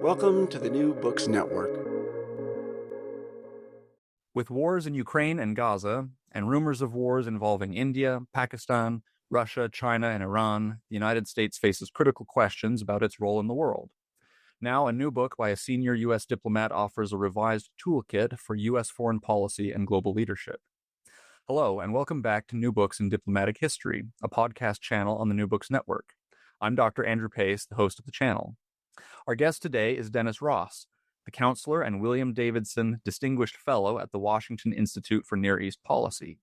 Welcome to the New Books Network. With wars in Ukraine and Gaza, and rumors of wars involving India, Pakistan, Russia, China, and Iran, the United States faces critical questions about its role in the world. Now, a new book by a senior U.S. diplomat offers a revised toolkit for U.S. foreign policy and global leadership. Hello, and welcome back to New Books in Diplomatic History, a podcast channel on the New Books Network. I'm Dr. Andrew Pace, the host of the channel. Our guest today is Dennis Ross, the counselor and William Davidson Distinguished Fellow at the Washington Institute for Near East Policy.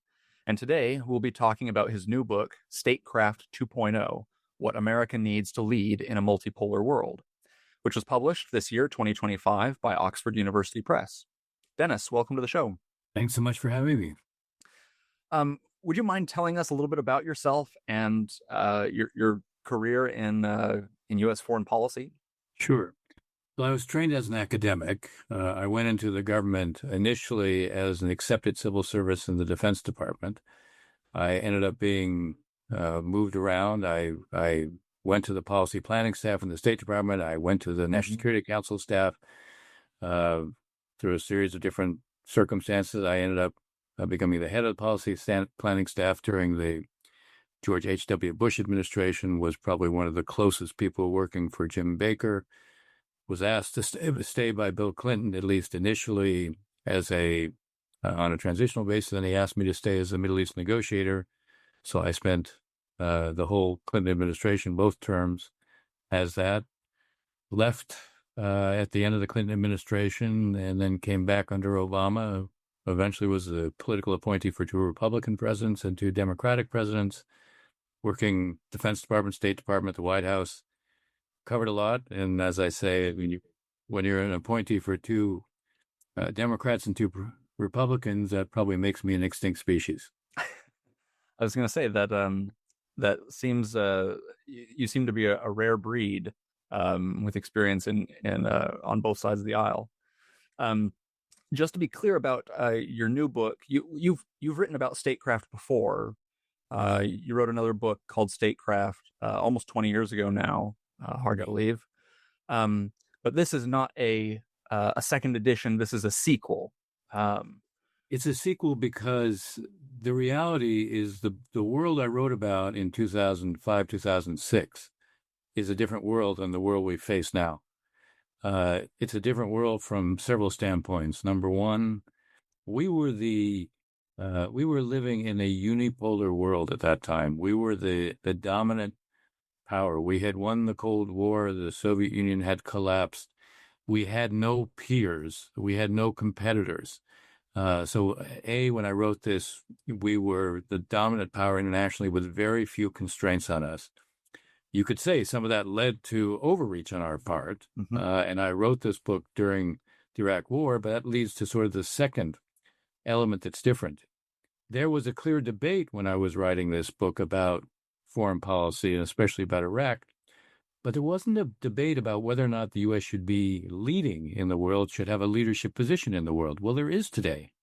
And today, we'll be talking about his new book, Statecraft 2.0, What America Needs to Lead in a Multipolar World, which was published this year, 2025, by Oxford University Press. Dennis, welcome to the show. Thanks so much for having me. Would you mind telling us a little bit about yourself and your career in U.S. foreign policy? Sure. Well, I was trained as an academic. I went into the government initially as an accepted civil service in the Defense Department. I ended up being moved around. I went to the policy planning staff in the State Department. I went to the National Security Council staff. Through a series of different circumstances, I ended up becoming the head of the policy planning staff during the George H.W. Bush administration, was probably one of the closest people working for Jim Baker. Was asked to stay by Bill Clinton, at least initially, as on a transitional basis. Then he asked me to stay as a Middle East negotiator. So I spent the whole Clinton administration, both terms, as that. Left at the end of the Clinton administration and then came back under Obama. Eventually was a political appointee for 2 Republican presidents and 2 Democratic presidents, working Defense Department, State Department, the White House. Covered a lot. And as I say, when you're an appointee for 2 Democrats and 2 Republicans, that probably makes me an extinct species. I was going to say that seems you seem to be a rare breed with experience in on both sides of the aisle. Just to be clear about your new book, you've written about statecraft before. You wrote another book called Statecraft almost 20 years ago now. Hard to believe. But this is not a second edition. This is a sequel. It's a sequel because the reality is the world I wrote about in 2005, 2006 is a different world than the world we face now. It's a different world from several standpoints. Number one, we were living in a unipolar world at that time. We were the dominant power. We had won the Cold War. The Soviet Union had collapsed. We had no peers. We had no competitors. So when I wrote this, we were the dominant power internationally with very few constraints on us. You could say some of that led to overreach on our part. Mm-hmm. And I wrote this book during the Iraq War, but that leads to sort of the second element that's different. There was a clear debate when I was writing this book about foreign policy, and especially about Iraq, but there wasn't a debate about whether or not the U.S. should be leading in the world, should have a leadership position in the world. Well, there is today.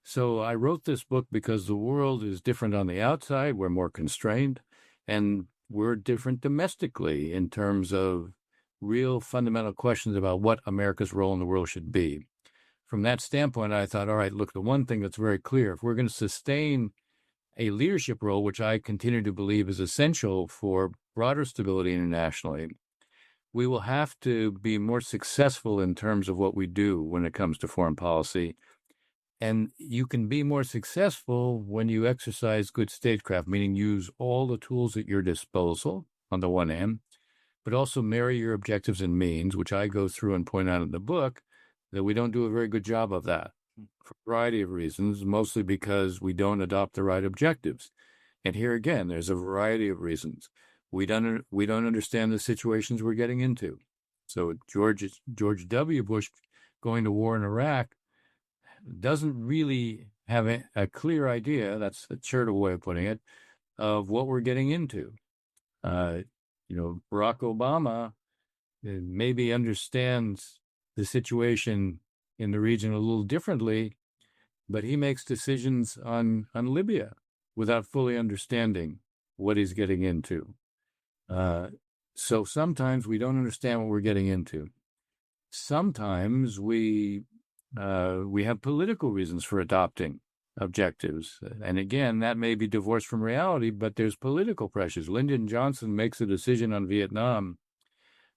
So I wrote this book because the world is different on the outside. We're more constrained, and we're different domestically in terms of real fundamental questions about what America's role in the world should be. From that standpoint, I thought, all right, look, the one thing that's very clear, if we're going to sustain a leadership role, which I continue to believe is essential for broader stability internationally, we will have to be more successful in terms of what we do when it comes to foreign policy. And you can be more successful when you exercise good statecraft, meaning use all the tools at your disposal on the one hand, but also marry your objectives and means, which I go through and point out in the book, that we don't do a very good job of that. For a variety of reasons, mostly because we don't adopt the right objectives. And here again, there's a variety of reasons. We don't understand the situations we're getting into. So George W. Bush going to war in Iraq doesn't really have a clear idea, that's a charitable way of putting it, of what we're getting into. Barack Obama maybe understands the situation in the region a little differently, but he makes decisions on Libya without fully understanding what he's getting into. So sometimes we don't understand what we're getting into. sometimes we have political reasons for adopting objectives. And again, that may be divorced from reality, but there's political pressures. Lyndon Johnson makes a decision on Vietnam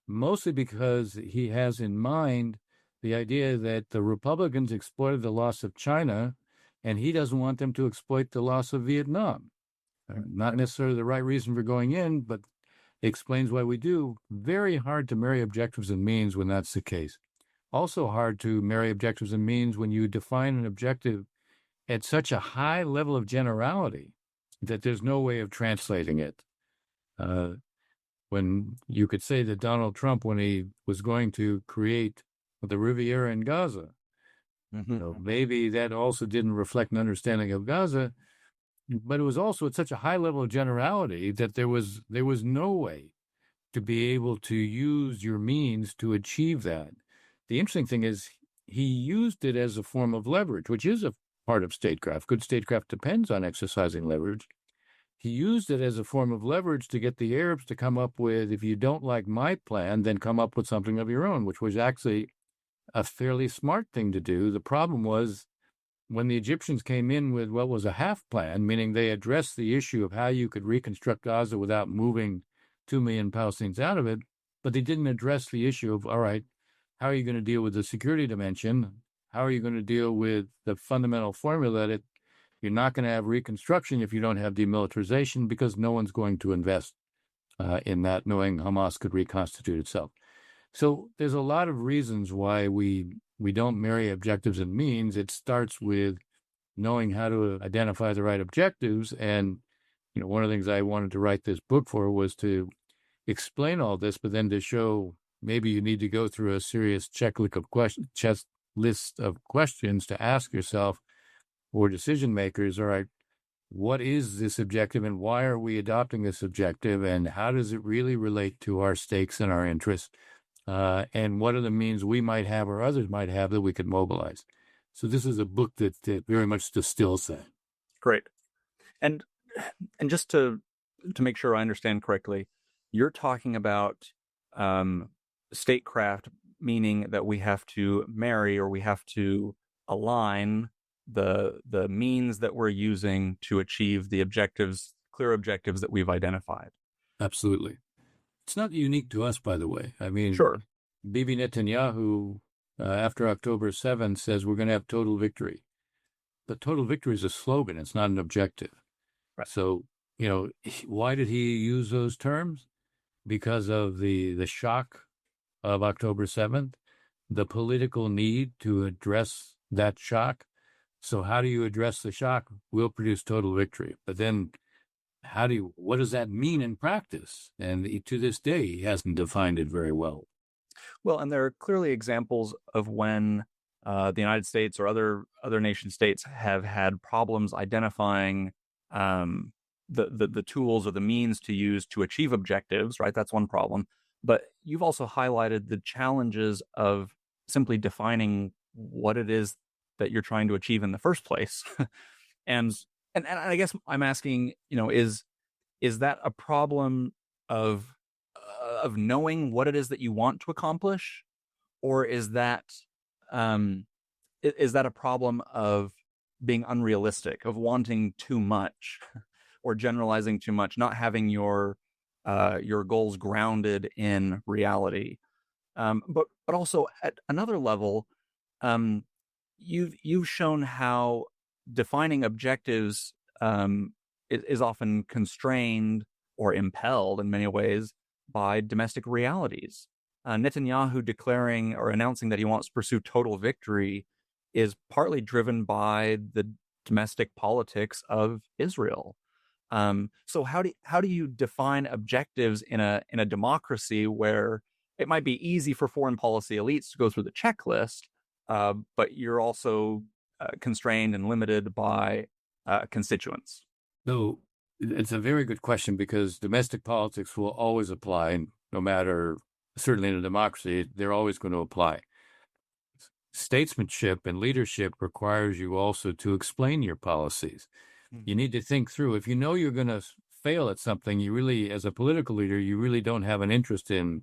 mostly because he has in mind the idea that the Republicans exploited the loss of China, and he doesn't want them to exploit the loss of Vietnam. Not necessarily the right reason for going in, but explains why we do. Very hard to marry objectives and means when that's the case. Also hard to marry objectives and means when you define an objective at such a high level of generality that there's no way of translating it. When you could say that Donald Trump, when he was going to create the Riviera in Gaza, maybe that also didn't reflect an understanding of Gaza, but it was also at such a high level of generality that there was no way to be able to use your means to achieve that. The interesting thing is he used it as a form of leverage, which is a part of statecraft. Good statecraft depends on exercising leverage. He used it as a form of leverage to get the Arabs to come up with, if you don't like my plan, then come up with something of your own, which was actually a fairly smart thing to do. The problem was when the Egyptians came in with what was a half plan, meaning they addressed the issue of how you could reconstruct Gaza without moving 2 million Palestinians out of it, but they didn't address the issue of, all right, how are you going to deal with the security dimension? How are you going to deal with the fundamental formula that you're not going to have reconstruction if you don't have demilitarization, because no one's going to invest in that, knowing Hamas could reconstitute itself. So there's a lot of reasons why we don't marry objectives and means. It starts with knowing how to identify the right objectives. And, one of the things I wanted to write this book for was to explain all this, but then to show maybe you need to go through a serious checklist of questions to ask yourself, or decision makers, all right, what is this objective and why are we adopting this objective, and how does it really relate to our stakes and our interests, and what are the means we might have or others might have that we could mobilize. So this is a book that very much distills that. Great. And just to make sure I understand correctly, you're talking about statecraft, meaning that we have to marry, or we have to align the means that we're using to achieve the clear objectives that we've identified. Absolutely. It's not unique to us, by the way. I mean, sure. Bibi Netanyahu, after October 7th, says we're going to have total victory. But total victory is a slogan. It's not an objective. Right. So, why did he use those terms? Because of the shock of October 7th, the political need to address that shock. So how do you address the shock? We'll produce total victory. But then what does that mean in practice? And to this day, he hasn't defined it very well. Well, and there are clearly examples of when the United States or other nation states have had problems identifying the tools or the means to use to achieve objectives, right? That's one problem. But you've also highlighted the challenges of simply defining what it is that you're trying to achieve in the first place. and I guess I'm asking, is that a problem of knowing what it is that you want to accomplish, or is that a problem of being unrealistic, of wanting too much, or generalizing too much, not having your goals grounded in reality? But also at another level, you've shown how defining objectives is often constrained or impelled in many ways by domestic realities. Netanyahu declaring or announcing that he wants to pursue total victory is partly driven by the domestic politics of Israel. So how do you define objectives in a democracy where it might be easy for foreign policy elites to go through the checklist, but you're also constrained and limited by constituents? So it's a very good question, because domestic politics will always apply, no matter, certainly in a democracy, they're always going to apply. Statesmanship and leadership requires you also to explain your policies. You need to think through. If you know you're going to fail at something, you really, as a political leader, you really don't have an interest in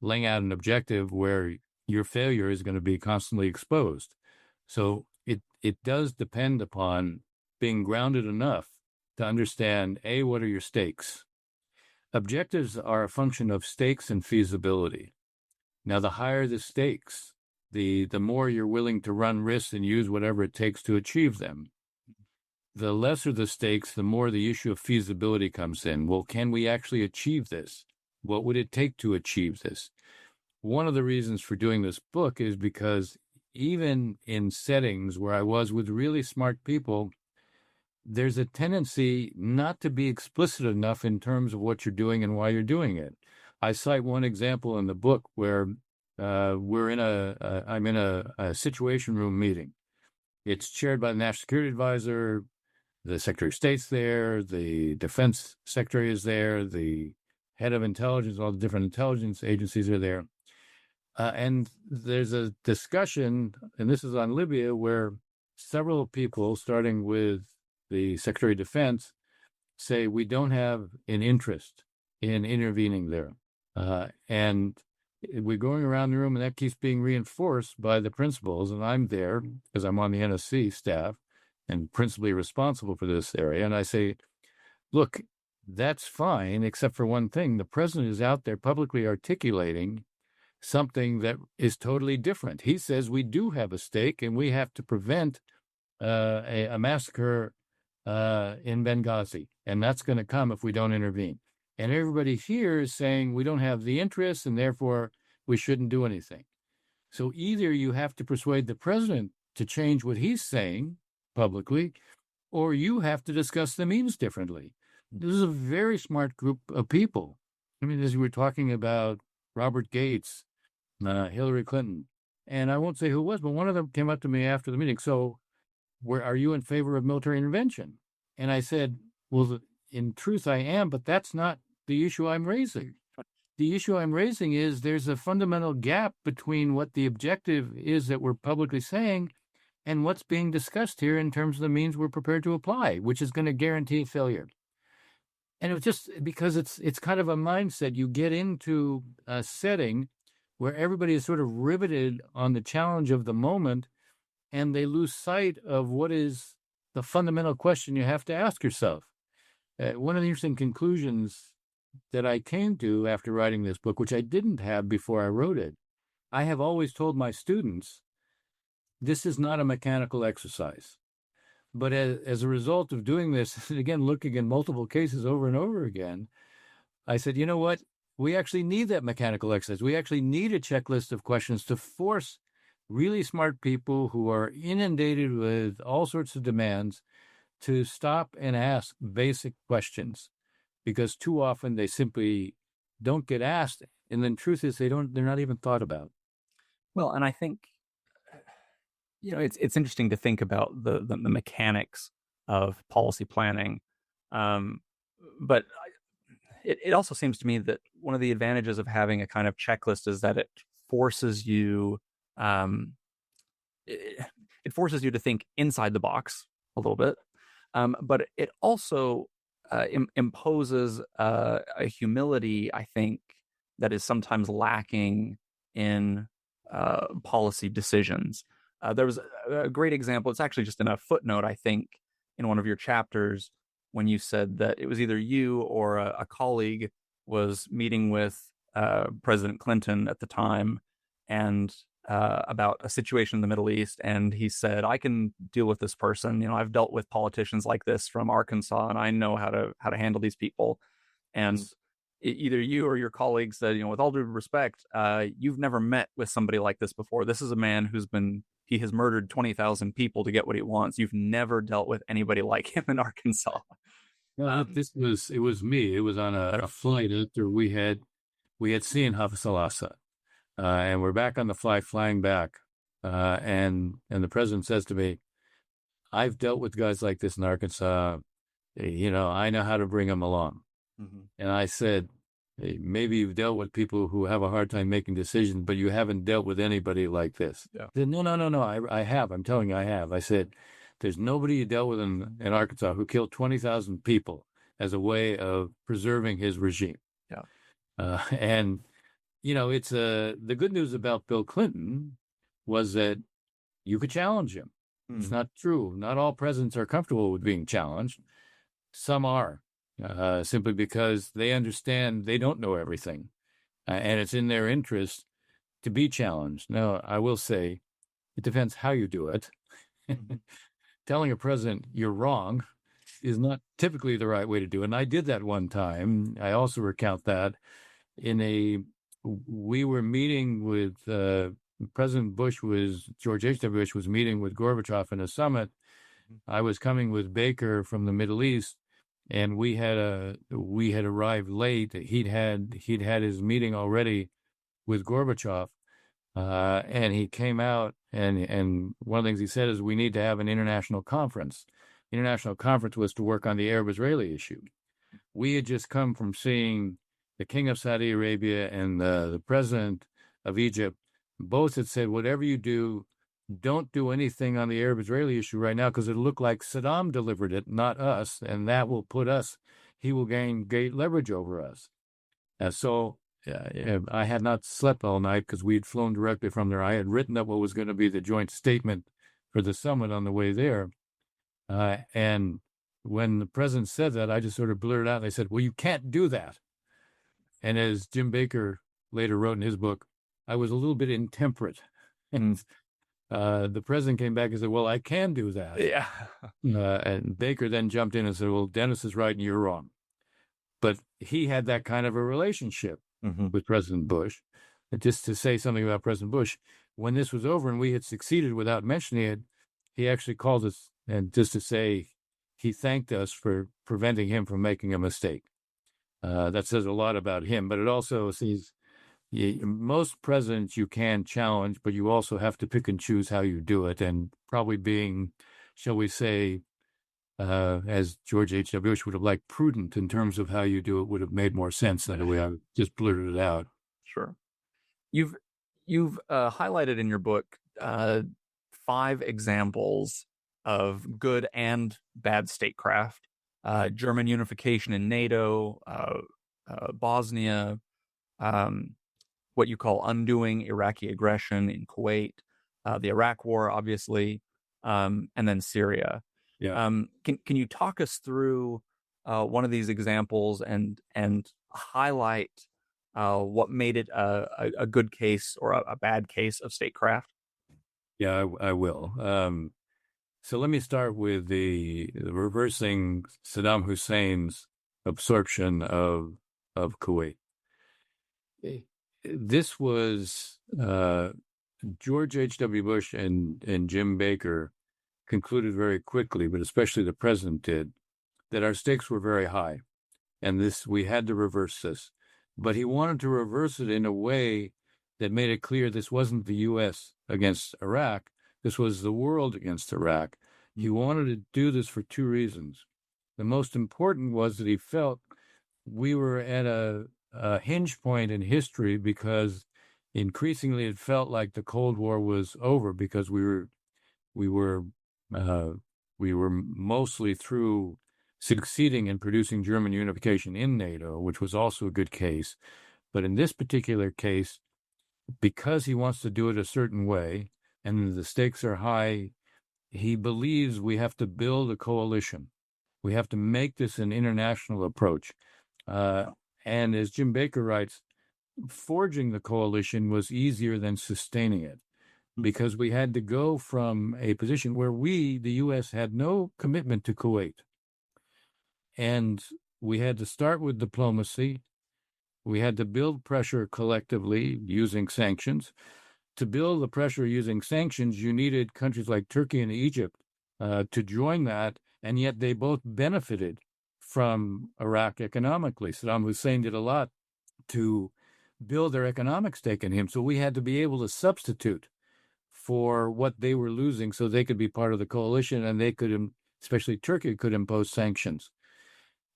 laying out an objective where your failure is going to be constantly exposed. So it does depend upon being grounded enough to understand, A, what are your stakes? Objectives are a function of stakes and feasibility. Now, the higher the stakes, the more you're willing to run risks and use whatever it takes to achieve them. The lesser the stakes, the more the issue of feasibility comes in. Well, can we actually achieve this? What would it take to achieve this? One of the reasons for doing this book is because even in settings where I was with really smart people, there's a tendency not to be explicit enough in terms of what you're doing and why you're doing it. I cite one example in the book where I'm in a situation room meeting. It's chaired by the National Security Advisor, the Secretary of State's there, the Defense Secretary is there, the head of intelligence, all the different intelligence agencies are there. And there's a discussion, and this is on Libya, where several people, starting with the Secretary of Defense, say we don't have an interest in intervening there. And we're going around the room, and that keeps being reinforced by the principals. And I'm there because I'm on the NSC staff and principally responsible for this area. And I say, look, that's fine, except for one thing. The president is out there publicly articulating something that is totally different. He says we do have a stake and we have to prevent a massacre in Benghazi. And that's going to come if we don't intervene. And everybody here is saying we don't have the interest and therefore we shouldn't do anything. So either you have to persuade the president to change what he's saying publicly, or you have to discuss the means differently. This is a very smart group of people. I mean, as we were talking about Robert Gates, Hillary Clinton, and I won't say who it was, but one of them came up to me after the meeting. So, are you in favor of military intervention? And I said, well, in truth, I am, but that's not the issue I'm raising. The issue I'm raising is there's a fundamental gap between what the objective is that we're publicly saying and what's being discussed here in terms of the means we're prepared to apply, which is going to guarantee failure. And it was just because it's kind of a mindset. You get into a setting where everybody is sort of riveted on the challenge of the moment, and they lose sight of what is the fundamental question you have to ask yourself. One of the interesting conclusions that I came to after writing this book, which I didn't have before I wrote it, I have always told my students, this is not a mechanical exercise. But as a result of doing this, and again, looking in multiple cases over and over again, I said, you know what? We actually need that mechanical exercise. We actually need a checklist of questions to force really smart people who are inundated with all sorts of demands to stop and ask basic questions, because too often they simply don't get asked. And then truth is they're not even thought about. Well, and I think, it's interesting to think about the mechanics of policy planning. But it also seems to me that one of the advantages of having a kind of checklist is that it forces you to think inside the box a little bit. But it also imposes a humility, I think, that is sometimes lacking in policy decisions. There was a great example. It's actually just in a footnote, I think, in one of your chapters, when you said that it was either you or a colleague was meeting with President Clinton at the time and about a situation in the Middle East. And he said, I can deal with this person. I've dealt with politicians like this from Arkansas, and I know how to handle these people. And either you or your colleague said, with all due respect, you've never met with somebody like this before. This is a man he has murdered 20,000 people to get what he wants. You've never dealt with anybody like him in Arkansas. No, it was me. It was on a flight after we had seen Hafiz al-Assad, and we're back on the flying back, and the president says to me, "I've dealt with guys like this in Arkansas. I know how to bring them along." Mm-hmm. And I said, hey, maybe you've dealt with people who have a hard time making decisions, but you haven't dealt with anybody like this. Yeah. Said, no, I have. I'm telling you, I have. I said, there's nobody you dealt with in Arkansas who killed 20,000 people as a way of preserving his regime. Yeah. And it's the good news about Bill Clinton was that you could challenge him. It's not true. Not all presidents are comfortable with being challenged. Some are, simply because they understand they don't know everything, and it's in their interest to be challenged. Now, I will say, it depends how you do it. Telling a president you're wrong is not typically the right way to do it. And I did that one time. I also recount that we were meeting with George H.W. Bush was meeting with Gorbachev in a summit. I was coming with Baker from the Middle East, and we had arrived late. He'd had his meeting already with Gorbachev, and he came out, and one of the things he said is we need to have an international conference. International conference was to work on the Arab-Israeli issue. We had just come from seeing the King of Saudi Arabia and the President of Egypt. Both had said, whatever you do, don't do anything on the Arab-Israeli issue right now, because it'll look like Saddam delivered it, not us, and that will he will gain great leverage over us. So I had not slept all night because we had flown directly from there. I had written up what was going to be the joint statement for the summit on the way there. And when the president said that, I just sort of blurted out, and I said, well, you can't do that. And as Jim Baker later wrote in his book, I was a little bit intemperate. And the president came back and said, well, I can do that. Yeah. And Baker then jumped in and said, well, Dennis is right and you're wrong. But he had that kind of a relationship with President Bush. And just to say something about President Bush, when this was over and we had succeeded without mentioning it, he actually called us, and just to say he thanked us for preventing him from making a mistake. That says a lot about him, but it also sees most presidents you can challenge, but you also have to pick and choose how you do it. And probably being, shall we say, as George H.W. Bush would have liked, prudent in terms of how you do it would have made more sense than the way I just blurted it out. Sure. You've highlighted in your book 5 examples of good and bad statecraft: German unification in NATO, Bosnia, what you call undoing Iraqi aggression in Kuwait, the Iraq War, obviously, and then Syria. Yeah. Can you talk us through one of these examples and highlight what made it a good case or a bad case of statecraft? Yeah, I will. So let me start with the reversing Saddam Hussein's absorption of Kuwait. This was George H.W. Bush and Jim Baker concluded very quickly, but especially the president did, that our stakes were very high, and we had to reverse this. But he wanted to reverse it in a way that made it clear this wasn't the U.S. against Iraq. This was the world against Iraq. He wanted to do this for 2 reasons. The most important was that he felt we were at a hinge point in history, because increasingly it felt like the Cold War was over, because we were mostly through succeeding in producing German unification in NATO, which was also a good case. But in this particular case, because he wants to do it a certain way and the stakes are high, he believes we have to build a coalition. We have to make this an international approach. And as Jim Baker writes, forging the coalition was easier than sustaining it, because we had to go from a position where the U.S., had no commitment to Kuwait. And we had to start with diplomacy. We had to build pressure collectively using sanctions. To build the pressure using sanctions, you needed countries like Turkey and Egypt to join that, and yet they both benefited from Iraq economically. Saddam Hussein did a lot to build their economic stake in him, so we had to be able to substitute for what they were losing so they could be part of the coalition, and they could, especially Turkey, could impose sanctions.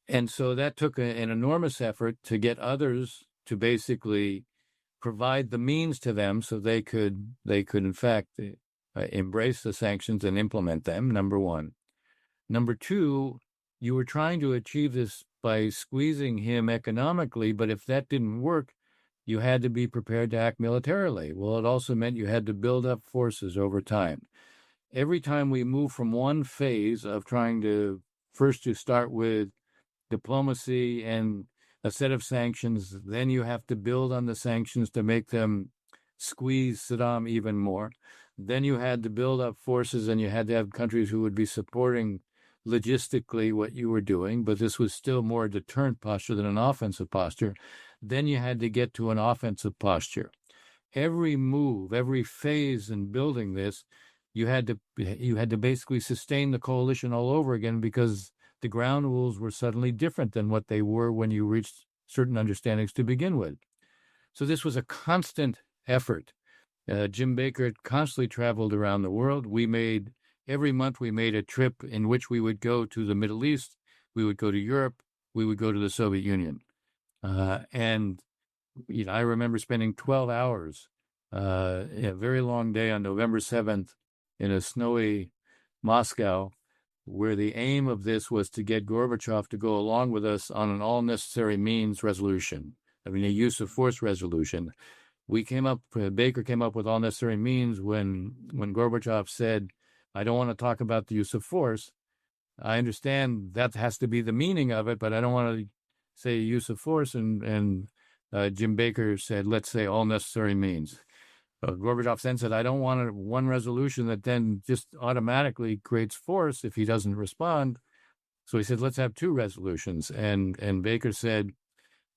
And so that took an enormous effort to get others to basically provide the means to them so they could in fact embrace the sanctions and implement them, number one. Number two, you were trying to achieve this by squeezing him economically, but if that didn't work, you had to be prepared to act militarily. Well, it also meant you had to build up forces over time. Every time we move from one phase of trying to start with diplomacy and a set of sanctions, then you have to build on the sanctions to make them squeeze Saddam even more. Then you had to build up forces, and you had to have countries who would be supporting logistically what you were doing, but this was still more a deterrent posture than an offensive posture. Then you had to get to an offensive posture. Every move, every phase in building this, you had to basically sustain the coalition all over again, because the ground rules were suddenly different than what they were when you reached certain understandings to begin with. So this was a constant effort. Jim Baker constantly traveled around the world. Every month we made a trip in which we would go to the Middle East, we would go to Europe, we would go to the Soviet Union. And I remember spending 12 hours, a very long day on November 7th in a snowy Moscow, where the aim of this was to get Gorbachev to go along with us on an all necessary means resolution. A use of force resolution. Baker came up with all necessary means when Gorbachev said, I don't want to talk about the use of force. I understand that has to be the meaning of it, but I don't want to say use of force. And Jim Baker said, let's say all necessary means. Gorbachev then said, I don't want one resolution that then just automatically creates force if he doesn't respond. So he said, let's have two resolutions. And Baker said,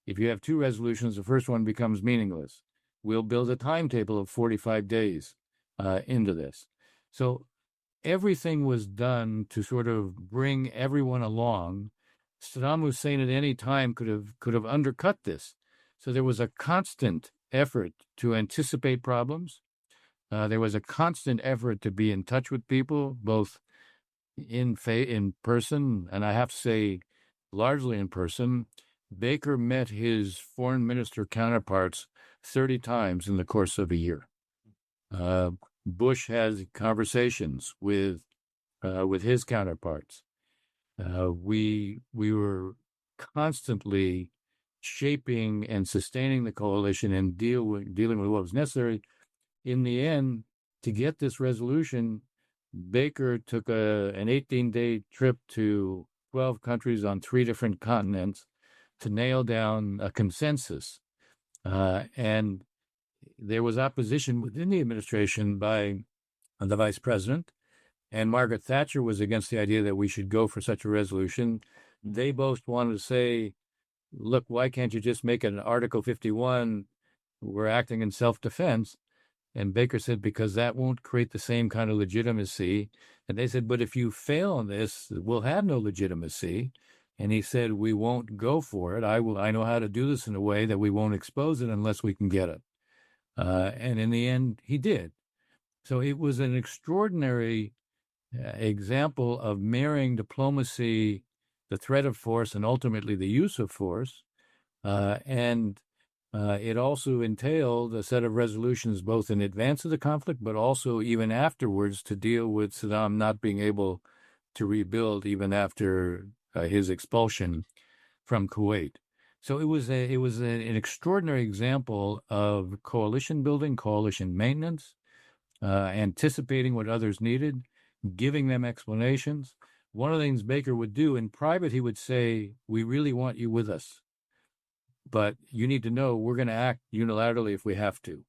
if you have two resolutions, the first one becomes meaningless. We'll build a timetable of 45 days into this. So everything was done to sort of bring everyone along. Saddam Hussein at any time could have undercut this. So there was a constant effort to anticipate problems. There was a constant effort to be in touch with people, both in person, and I have to say largely in person. Baker met his foreign minister counterparts 30 times in the course of a year. Bush has conversations with his counterparts. We were constantly shaping and sustaining the coalition and dealing with what was necessary. In the end, to get this resolution, Baker took an 18-day trip to 12 countries on 3 different continents to nail down a consensus. And there was opposition within the administration by the vice president, and Margaret Thatcher was against the idea that we should go for such a resolution. They both wanted to say, look, why can't you just make an Article 51? We're acting in self-defense. And Baker said, because that won't create the same kind of legitimacy. And they said, but if you fail on this, we'll have no legitimacy. And he said, we won't go for it. I know how to do this in a way that we won't expose it unless we can get it. And in the end, he did. So it was an extraordinary example of marrying diplomacy, the threat of force, and ultimately the use of force. And it also entailed a set of resolutions both in advance of the conflict, but also even afterwards to deal with Saddam not being able to rebuild even after his expulsion from Kuwait. So it was an extraordinary example of coalition building, coalition maintenance, anticipating what others needed, giving them explanations. One of the things Baker would do in private, he would say, we really want you with us, but you need to know we're going to act unilaterally if we have to.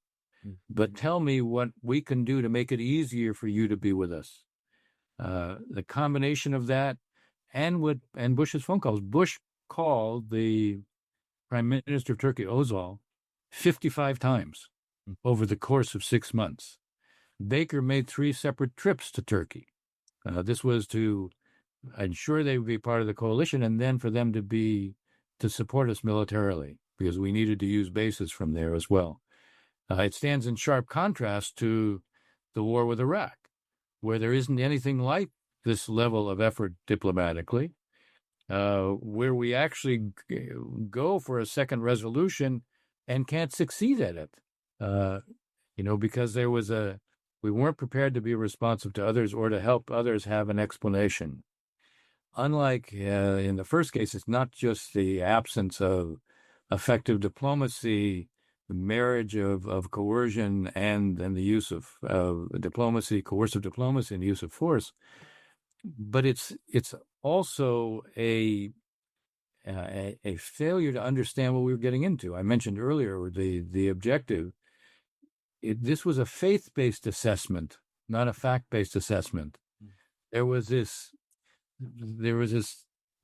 Mm-hmm. But tell me what we can do to make it easier for you to be with us. The combination of that and Bush's phone calls. Bush called the Prime Minister of Turkey, Özal, 55 times over the course of 6 months. Baker made 3 separate trips to Turkey. This was to ensure they would be part of the coalition, and then for them to support us militarily, because we needed to use bases from there as well. It stands in sharp contrast to the war with Iraq, where there isn't anything like this level of effort diplomatically, where we actually go for a second resolution and can't succeed at it, because we weren't prepared to be responsive to others or to help others have an explanation. Unlike in the first case, it's not just the absence of effective diplomacy the marriage of coercion and the use of diplomacy, coercive diplomacy, and the use of force. But it's also a failure to understand what we were getting into. I mentioned earlier the objective. This was a faith-based assessment, not a fact-based assessment. There was this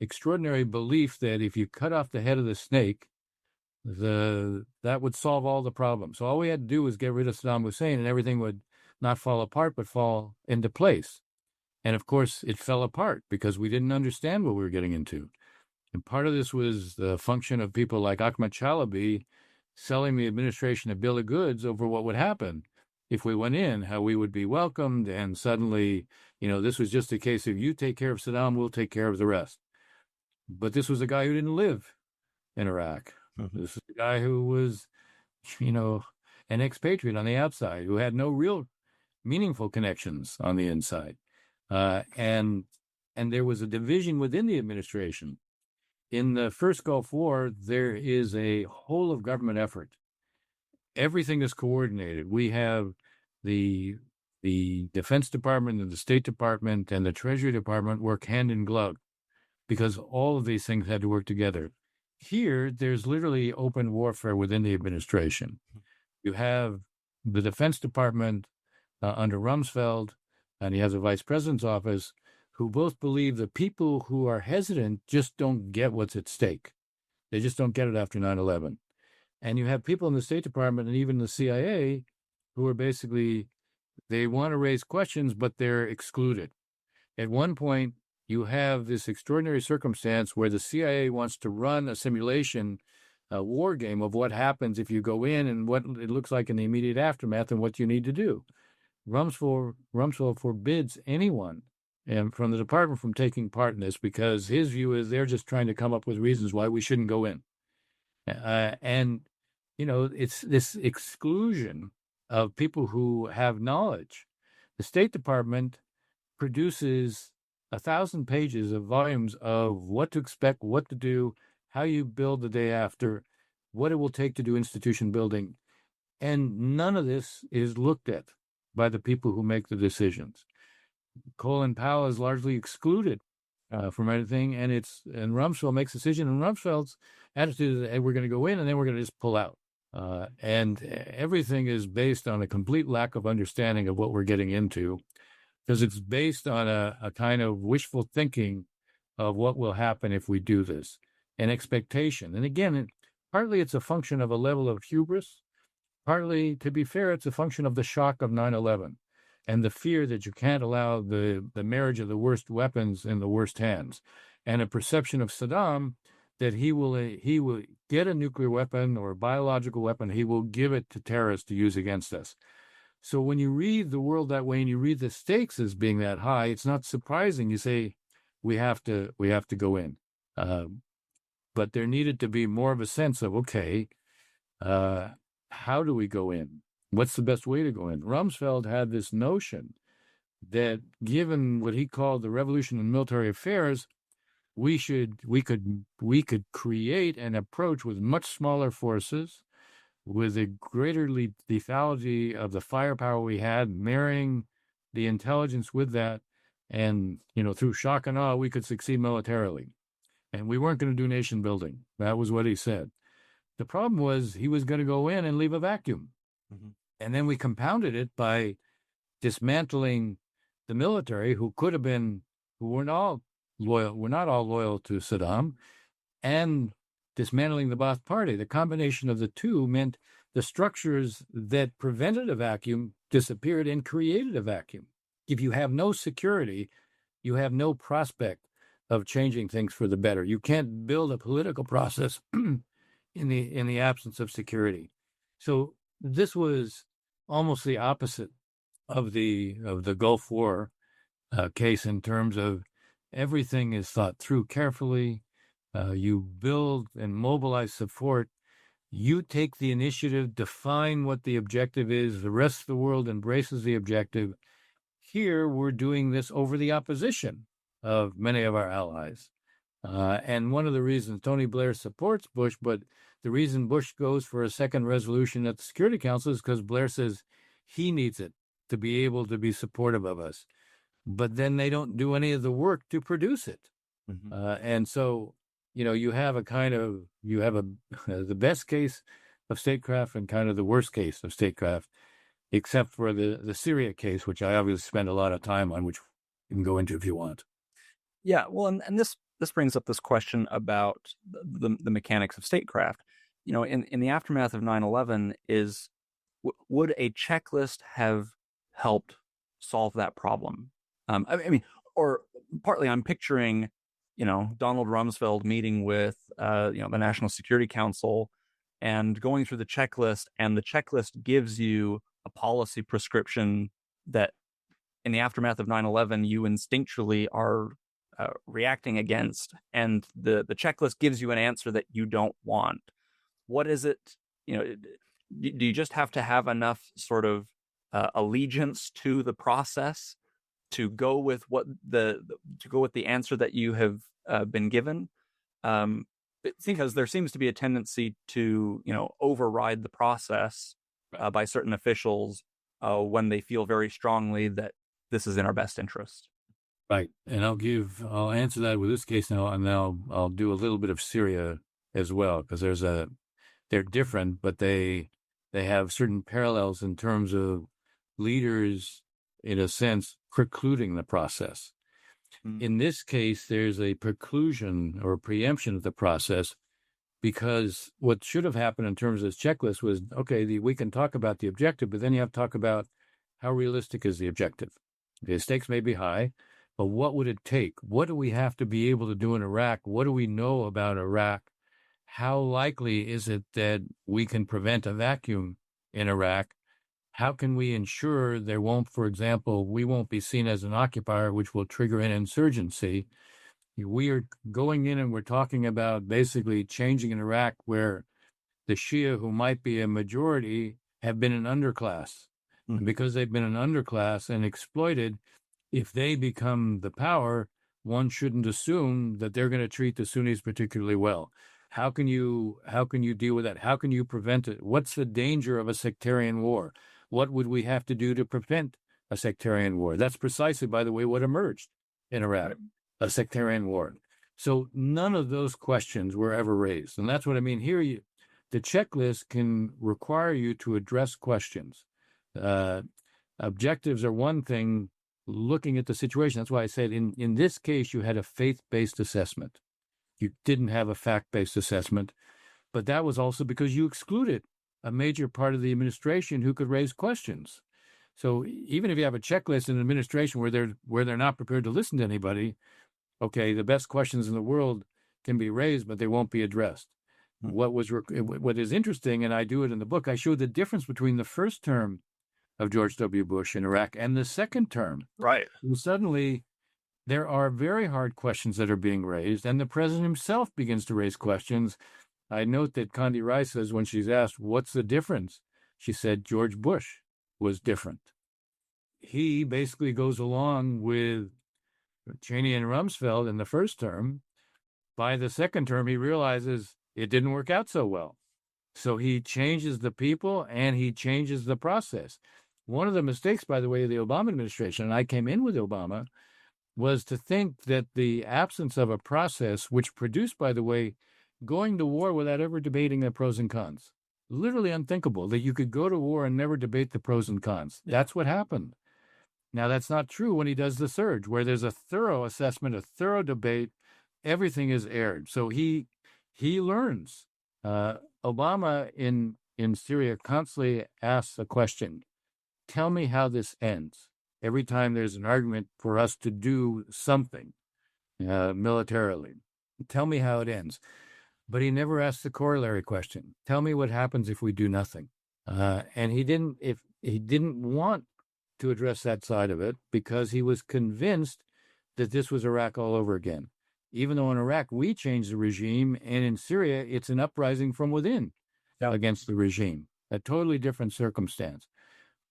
extraordinary belief that if you cut off the head of the snake, that would solve all the problems. So all we had to do was get rid of Saddam Hussein, and everything would not fall apart, but fall into place. And of course, it fell apart because we didn't understand what we were getting into. And part of this was the function of people like Ahmad Chalabi selling the administration a bill of goods over what would happen if we went in, how we would be welcomed, and suddenly, this was just a case of you take care of Saddam, we'll take care of the rest. But this was a guy who didn't live in Iraq. Mm-hmm. This is a guy who was, an expatriate on the outside, who had no real meaningful connections on the inside. And there was a division within the administration. In the first Gulf War, there is a whole of government effort. Everything is coordinated. We have the Defense Department and the State Department and the Treasury Department work hand in glove because all of these things had to work together. Here, there's literally open warfare within the administration. You have the Defense Department under Rumsfeld, and he has a vice president's office, who both believe the people who are hesitant just don't get what's at stake. They just don't get it after 9/11. And you have people in the State Department and even the CIA who are basically, they want to raise questions, but they're excluded. At one point, you have this extraordinary circumstance where the CIA wants to run a simulation, a war game of what happens if you go in and what it looks like in the immediate aftermath and what you need to do. Rumsfeld forbids anyone and from the department from taking part in this because his view is they're just trying to come up with reasons why we shouldn't go in. It's this exclusion of people who have knowledge. The State Department produces 1,000 pages of volumes of what to expect, what to do, how you build the day after, what it will take to do institution building. And none of this is looked at by the people who make the decisions. Colin Powell is largely excluded from anything, and Rumsfeld makes a decision, and Rumsfeld's attitude is hey, we're going to go in and then we're going to just pull out. And everything is based on a complete lack of understanding of what we're getting into, because it's based on a kind of wishful thinking of what will happen if we do this, an expectation. And again, partly it's a function of a level of hubris, partly, to be fair, it's a function of the shock of 9/11. And the fear that you can't allow the marriage of the worst weapons in the worst hands, and a perception of Saddam that he will get a nuclear weapon or a biological weapon, he will give it to terrorists to use against us. So when you read the world that way and you read the stakes as being that high, it's not surprising you say we have to go in. But there needed to be more of a sense of how do we go in? What's the best way to go in? Rumsfeld had this notion that given what he called the revolution in military affairs, we could create an approach with much smaller forces, with a greater lethality of the firepower we had, marrying the intelligence with that, and through shock and awe, we could succeed militarily. And we weren't going to do nation building. That was what he said. The problem was he was going to go in and leave a vacuum. Mm-hmm. And then we compounded it by dismantling the military, who were not all loyal to Saddam, and dismantling the Ba'ath Party. The combination of the two meant the structures that prevented a vacuum disappeared and created a vacuum. If you have no security, you have no prospect of changing things for the better. You can't build a political process in the absence of security. So this was almost the opposite of the Gulf War case in terms of everything is thought through carefully. You build and mobilize support. You take the initiative, define what the objective is. The rest of the world embraces the objective. Here, we're doing this over the opposition of many of our allies. And one of the reasons Tony Blair supports Bush, but The reason Bush goes for a second resolution at the Security Council is because Blair says he needs it to be able to be supportive of us. But then they don't do any of the work to produce it. Mm-hmm. And so, you have the best case of statecraft and kind of the worst case of statecraft, except for the Syria case, which I obviously spend a lot of time on, which you can go into if you want. Yeah, well, and this brings up this question about the mechanics of statecraft. In the aftermath of 9/11, would a checklist have helped solve that problem? I mean, or partly, I'm picturing, Donald Rumsfeld meeting with, the National Security Council and going through the checklist, and the checklist gives you a policy prescription that, in the aftermath of 9/11, you instinctually are reacting against, and the checklist gives you an answer that you don't want. What is it? Do you just have to have enough sort of allegiance to the process to go with the answer that you have been given? Because there seems to be a tendency to override the process by certain officials when they feel very strongly that this is in our best interest. Right. And I'll answer that with this case now, and now I'll do a little bit of Syria as well, because they're different, but they have certain parallels in terms of leaders, in a sense, precluding the process. In this case, there's a preclusion or preemption of the process, because what should have happened in terms of this checklist was, okay, we can talk about the objective, but then you have to talk about how realistic is the objective. The stakes may be high, but what would it take? What do we have to be able to do in Iraq? What do we know about Iraq? How likely is it that we can prevent a vacuum in Iraq? How can we ensure there won't, for example, we won't be seen as an occupier, which will trigger an insurgency? We are going in and we're talking about basically changing in Iraq where the Shia, who might be a majority, have been an underclass. Mm-hmm. And because they've been an underclass and exploited, if they become the power, one shouldn't assume that they're going to treat the Sunnis particularly well. How can you deal with that? How can you prevent it? What's the danger of a sectarian war? What would we have to do to prevent a sectarian war? That's precisely, by the way, what emerged in Iraq, a sectarian war. So none of those questions were ever raised. And that's what I mean here. The checklist can require you to address questions. Objectives are one thing, looking at the situation. That's why I said in this case, you had a faith-based assessment. You didn't have a fact-based assessment, but that was also because you excluded a major part of the administration who could raise questions. So even if you have a checklist in an administration where they're not prepared to listen to anybody, okay, the best questions in the world can be raised, but they won't be addressed. What is interesting, and I do it in the book, I show the difference between the first term of George W. Bush in Iraq and the second term. Right. And suddenly, there are very hard questions that are being raised, and the president himself begins to raise questions. I note that Condi Rice says when she's asked, what's the difference? She said George Bush was different. He basically goes along with Cheney and Rumsfeld in the first term. By the second term, he realizes it didn't work out so well. So he changes the people and he changes the process. One of the mistakes, by the way, of the Obama administration, and I came in with Obama, was to think that the absence of a process, which produced, by the way, going to war without ever debating the pros and cons. Literally unthinkable that you could go to war and never debate the pros and cons. That's what happened. Now, that's not true when he does the surge, where there's a thorough assessment, a thorough debate, everything is aired. So he learns. Obama in Syria constantly asks a question, tell me how this ends. Every time there's an argument for us to do something militarily, tell me how it ends. But he never asked the corollary question. Tell me what happens if we do nothing. And he didn't want to address that side of it because he was convinced that this was Iraq all over again. Even though in Iraq we changed the regime, and in Syria it's an uprising from within against the regime, a totally different circumstance.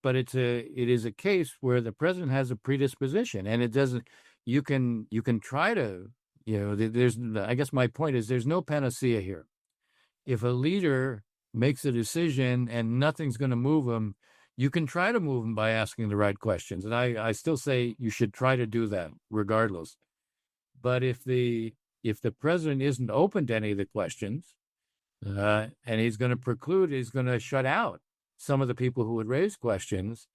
But it is a case where the president has a predisposition, and it doesn't. You can try to. I guess my point is there's no panacea here. if a leader makes a decision and nothing's going to move them, you can try to move them by asking the right questions. And I still say you should try to do that regardless. But if the president isn't open to any of the questions, and he's going to shut out some of the people who would raise questions,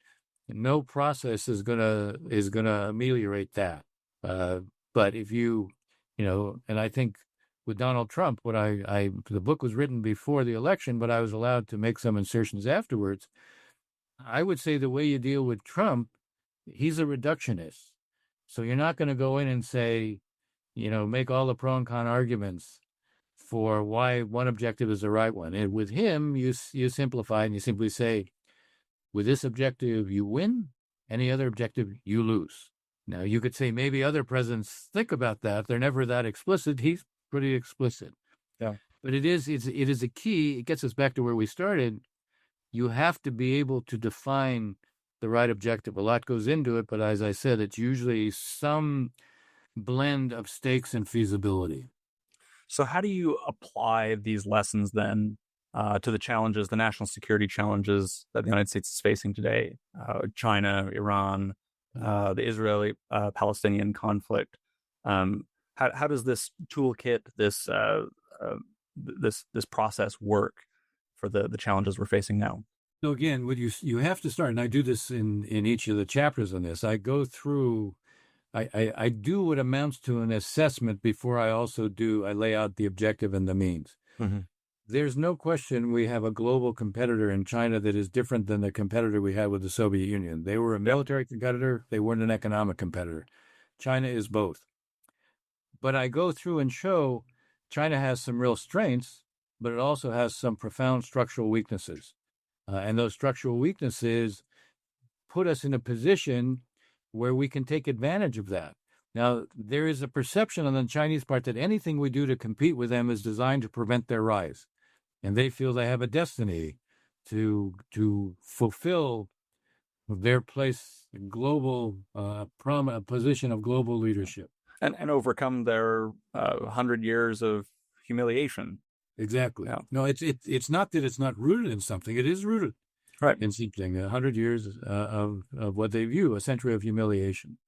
no process is going to ameliorate that. But if and I think with Donald Trump, the book was written before the election, but I was allowed to make some insertions afterwards. I would say the way you deal with Trump, he's a reductionist. So you're not going to go in and say, make all the pro and con arguments for why one objective is the right one. And with him, you simplify and you simply say, with this objective, you win. Any other objective, you lose. Now, you could say maybe other presidents think about that. They're never that explicit. He's pretty explicit. Yeah. But it is a key. It gets us back to where we started. You have to be able to define the right objective. A lot goes into it, but as I said, it's usually some blend of stakes and feasibility. So how do you apply these lessons then to the challenges, the national security challenges that the United States is facing today? China, Iran, the Israeli-Palestinian conflict. How does this toolkit, this process work for the challenges we're facing now? So again, what you have to start, and I do this in each of the chapters on this. I go through. I do what amounts to an assessment before I lay out the objective and the means. Mm-hmm. There's no question we have a global competitor in China that is different than the competitor we had with the Soviet Union. They were a military competitor. They weren't an economic competitor. China is both. But I go through and show China has some real strengths, but it also has some profound structural weaknesses. And those structural weaknesses put us in a position where we can take advantage of that. Now, there is a perception on the Chinese part that anything we do to compete with them is designed to prevent their rise. And they feel they have a destiny to fulfill their place, global position of global leadership. And overcome their 100 years of humiliation. Exactly. Yeah. No, it's not that it's not rooted in something. It is rooted. Right. In something, 100 years of what they view, a century of humiliation.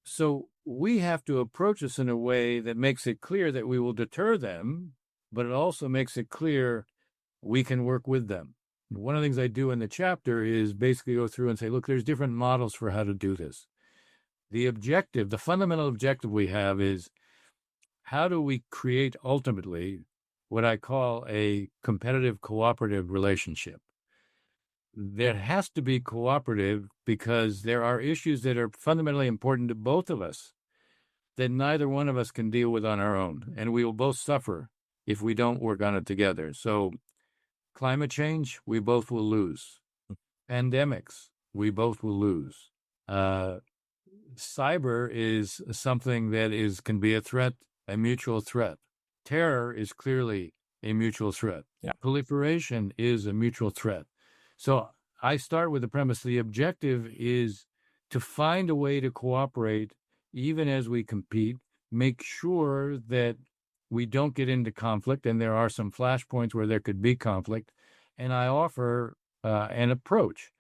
So we have to approach this in a way that makes it clear that we will deter them, but it also makes it clear we can work with them. One of the things I do in the chapter is basically go through and say, look, there's different models for how to do this. The fundamental objective we have is how do we create ultimately what I call a competitive cooperative relationship? There has to be cooperative because there are issues that are fundamentally important to both of us that neither one of us can deal with on our own. And we will both suffer if we don't work on it together. So climate change, we both will lose. Pandemics, we both will lose. Cyber is something that can be a threat, a mutual threat. Terror is clearly a mutual threat. Yeah. Proliferation is a mutual threat. So I start with the premise the objective is to find a way to cooperate even as we compete, make sure that we don't get into conflict, and there are some flashpoints where there could be conflict, and I offer an approach.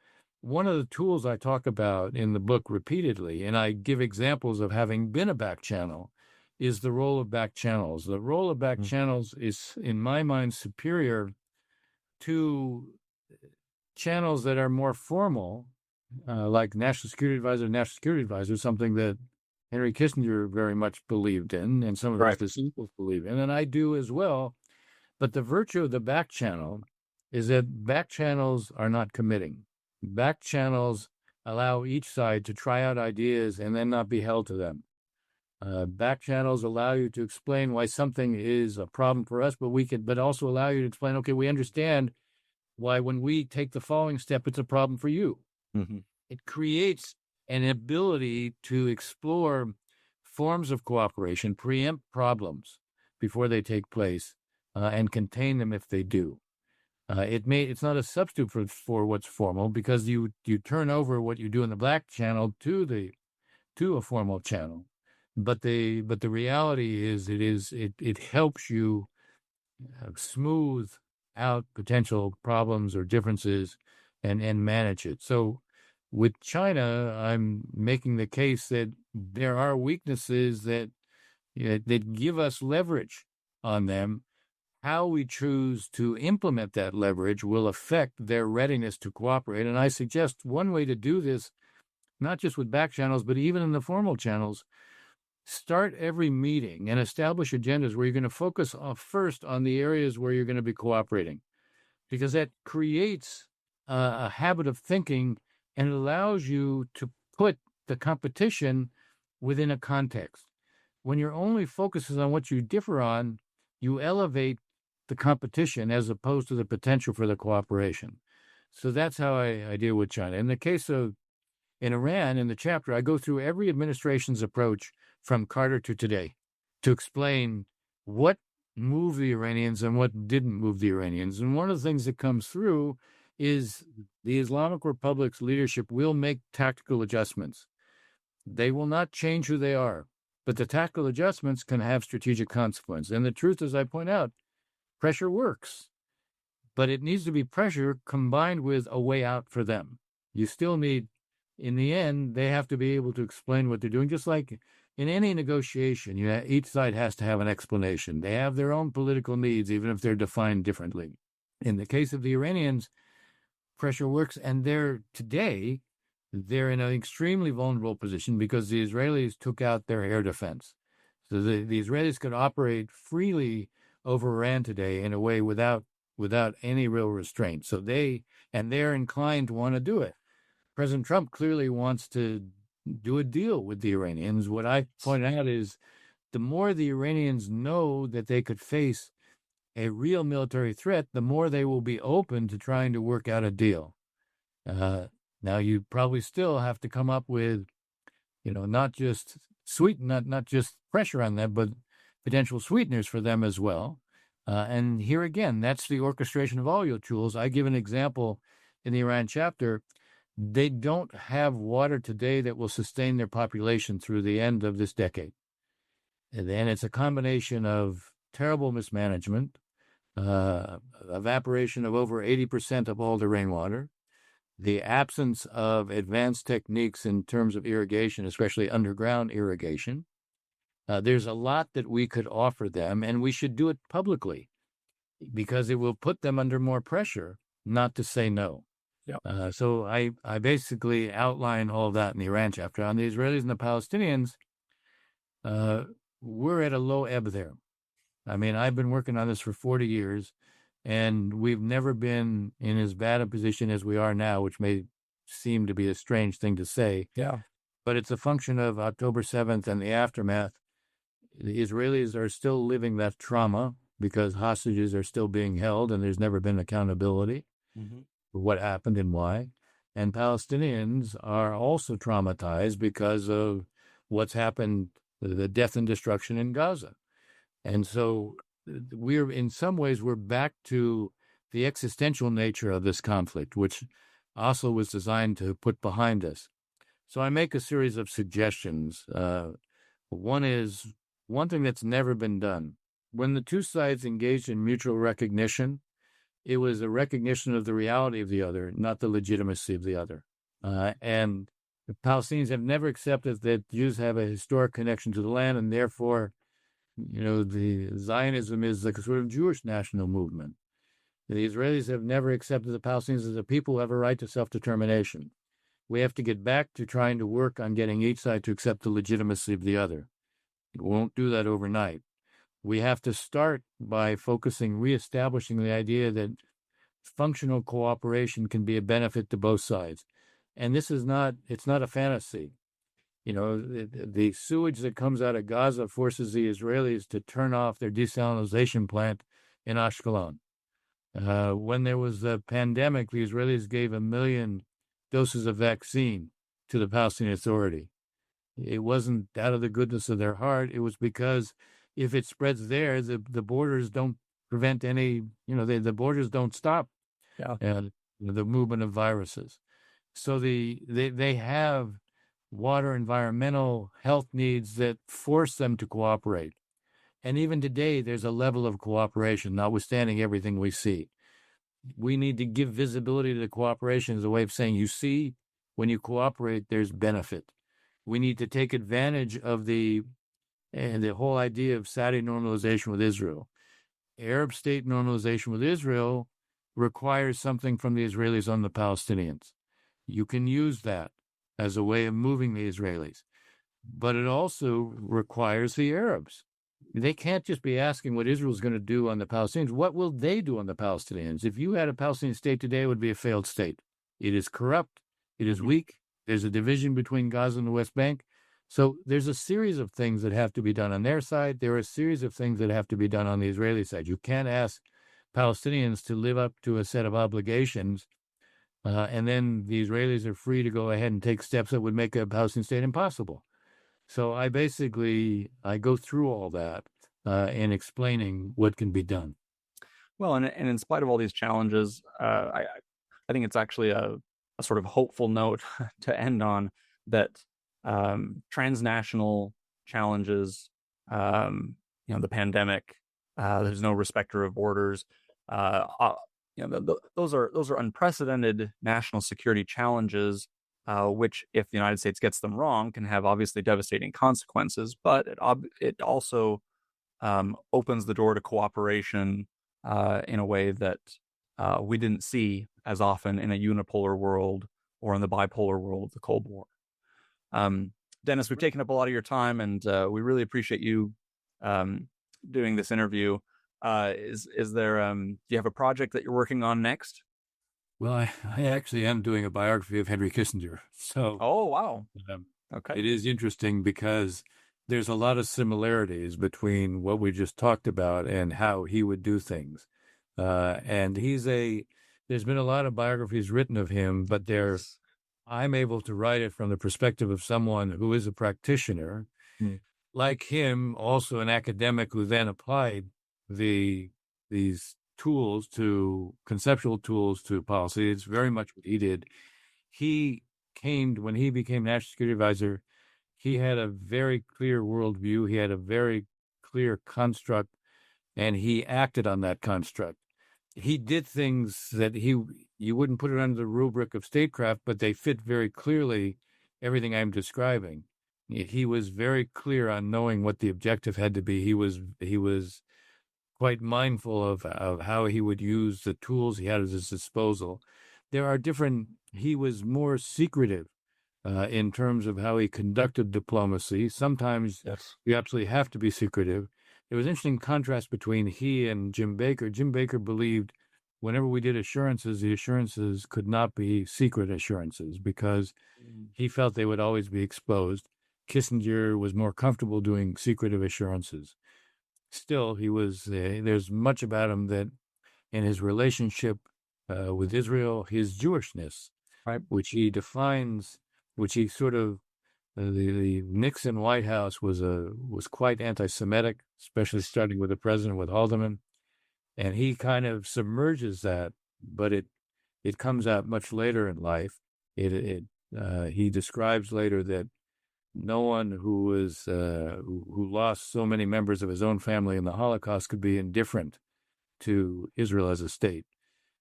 One of the tools I talk about in the book repeatedly, and I give examples of having been a back channel, is the role of back channels. The role of back channels is, in my mind, superior to channels that are more formal, like National Security Advisor, something that Henry Kissinger very much believed in, and some of his disciples believe in, and I do as well. But the virtue of the back channel is that back channels are not committing. Back channels allow each side to try out ideas and then not be held to them. Back channels allow you to explain why something is a problem for us, but also allow you to explain, okay, we understand why when we take the following step, it's a problem for you. Mm-hmm. It creates an ability to explore forms of cooperation, preempt problems before they take place, and contain them if they do. It's not a substitute for what's formal, because you turn over what you do in the black channel to a formal channel. But the reality is it helps you smooth out potential problems or differences and manage it. So with China, I'm making the case that there are weaknesses that that give us leverage on them. How we choose to implement that leverage will affect their readiness to cooperate. And I suggest one way to do this, not just with back channels, but even in the formal channels, start every meeting and establish agendas where you're going to focus first on the areas where you're going to be cooperating, because that creates a habit of thinking and allows you to put the competition within a context. When your only focus is on what you differ on, you elevate the competition as opposed to the potential for the cooperation. So that's how I deal with China. In the case of in Iran, in the chapter, I go through every administration's approach from Carter to today to explain what moved the Iranians and what didn't move the Iranians. And one of the things that comes through is the Islamic Republic's leadership will make tactical adjustments. They will not change who they are, but the tactical adjustments can have strategic consequence. And the truth, as I point out, pressure works, but it needs to be pressure combined with a way out for them. You still need, in the end, they have to be able to explain what they're doing, just like in any negotiation. Each side has to have an explanation. They have their own political needs, even if they're defined differently. In the case of the Iranians, pressure works, and they're in an extremely vulnerable position because the Israelis took out their air defense. So the Israelis could operate freely over Iran today in a way without any real restraint. So they're inclined to want to do it. President Trump clearly wants to do a deal with the Iranians. What I point out is the more the Iranians know that they could face a real military threat, the more they will be open to trying to work out a deal. Now, you probably still have to come up with, not just not just pressure on them, but potential sweeteners for them as well. And here again, that's the orchestration of all your tools. I give an example in the Iran chapter. They don't have water today that will sustain their population through the end of this decade. And then it's a combination of terrible mismanagement, evaporation of over 80% of all the rainwater, the absence of advanced techniques in terms of irrigation, especially underground irrigation. There's a lot that we could offer them, and we should do it publicly because it will put them under more pressure not to say no. Yep. So I basically outline all of that in the Iran chapter. On the Israelis and the Palestinians, we're at a low ebb there. I mean, I've been working on this for 40 years, and we've never been in as bad a position as we are now, which may seem to be a strange thing to say. Yeah. But it's a function of October 7th and the aftermath. The Israelis are still living that trauma because hostages are still being held, and there's never been accountability for what happened and why. And Palestinians are also traumatized because of what's happened, the death and destruction in Gaza. And so in some ways, we're back to the existential nature of this conflict, which Oslo was designed to put behind us. So I make a series of suggestions. One is one thing that's never been done. When the two sides engaged in mutual recognition, it was a recognition of the reality of the other, not the legitimacy of the other. And the Palestinians have never accepted that Jews have a historic connection to the land, and therefore, the Zionism is the sort of Jewish national movement. The Israelis have never accepted the Palestinians as a people who have a right to self-determination. We have to get back to trying to work on getting each side to accept the legitimacy of the other. We won't do that overnight. We have to start by reestablishing the idea that functional cooperation can be a benefit to both sides. And it's not a fantasy. The sewage that comes out of Gaza forces the Israelis to turn off their desalination plant in Ashkelon. When there was the pandemic, the Israelis gave 1 million doses of vaccine to the Palestinian Authority. It wasn't out of the goodness of their heart. It was because if it spreads there, the borders don't prevent any, the borders don't stop the movement of viruses. So they have water, environmental, health needs that force them to cooperate. And even today, there's a level of cooperation, notwithstanding everything we see. We need to give visibility to the cooperation as a way of saying, you see, when you cooperate, there's benefit. We need to take advantage of the whole idea of Saudi normalization with Israel. Arab state normalization with Israel requires something from the Israelis on the Palestinians. You can use that as a way of moving the Israelis. But it also requires the Arabs. They can't just be asking what Israel's going to do on the Palestinians. What will they do on the Palestinians? If you had a Palestinian state today, it would be a failed state. It is corrupt. It is weak. There's a division between Gaza and the West Bank. So there's a series of things that have to be done on their side. There are a series of things that have to be done on the Israeli side. You can't ask Palestinians to live up to a set of obligations, and then the Israelis are free to go ahead and take steps that would make a Palestinian state impossible. So I go through all that in explaining what can be done. Well, and in spite of all these challenges, I think it's actually a sort of hopeful note to end on, that transnational challenges, the pandemic, there's no respecter of borders. Those are unprecedented national security challenges, which, if the United States gets them wrong, can have obviously devastating consequences. But it also opens the door to cooperation in a way that we didn't see as often in a unipolar world or in the bipolar world of the Cold War. Dennis, we've taken up a lot of your time, and we really appreciate you doing this interview. Is there do you have a project that you're working on next? Well, I actually am doing a biography of Henry Kissinger. So, oh wow, okay, it is interesting because there's a lot of similarities between what we just talked about and how he would do things. And there's been a lot of biographies written of him, but I'm able to write it from the perspective of someone who is a practitioner, like him, also an academic who then applied these conceptual tools to policy. It's very much what he did. When he became National Security Advisor, he had a very clear worldview. He had a very clear construct, and he acted on that construct. He did things that you wouldn't put it under the rubric of statecraft, but they fit very clearly everything I'm describing. He was very clear on knowing what the objective had to be. He was quite mindful of how he would use the tools he had at his disposal. He was more secretive in terms of how he conducted diplomacy. Sometimes you absolutely have to be secretive. There was an interesting contrast between he and Jim Baker. Jim Baker believed whenever we did assurances, the assurances could not be secret assurances because he felt they would always be exposed. Kissinger was more comfortable doing secretive assurances. Still, there's much about him that in his relationship with Israel, his Jewishness, right, which he defines, which he sort of, the Nixon White House was quite anti-Semitic, especially starting with the president, with Haldeman, and he kind of submerges that, but it comes out much later in life. He describes later that no one who lost so many members of his own family in the Holocaust could be indifferent to Israel as a state.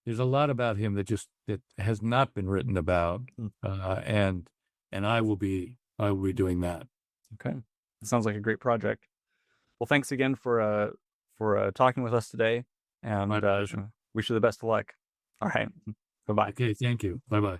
There's a lot about him that has not been written about, and I will be doing that. Okay, that sounds like a great project. Well, thanks again for talking with us today, and wish you the best of luck. All right, bye bye. Okay, thank you. Bye bye.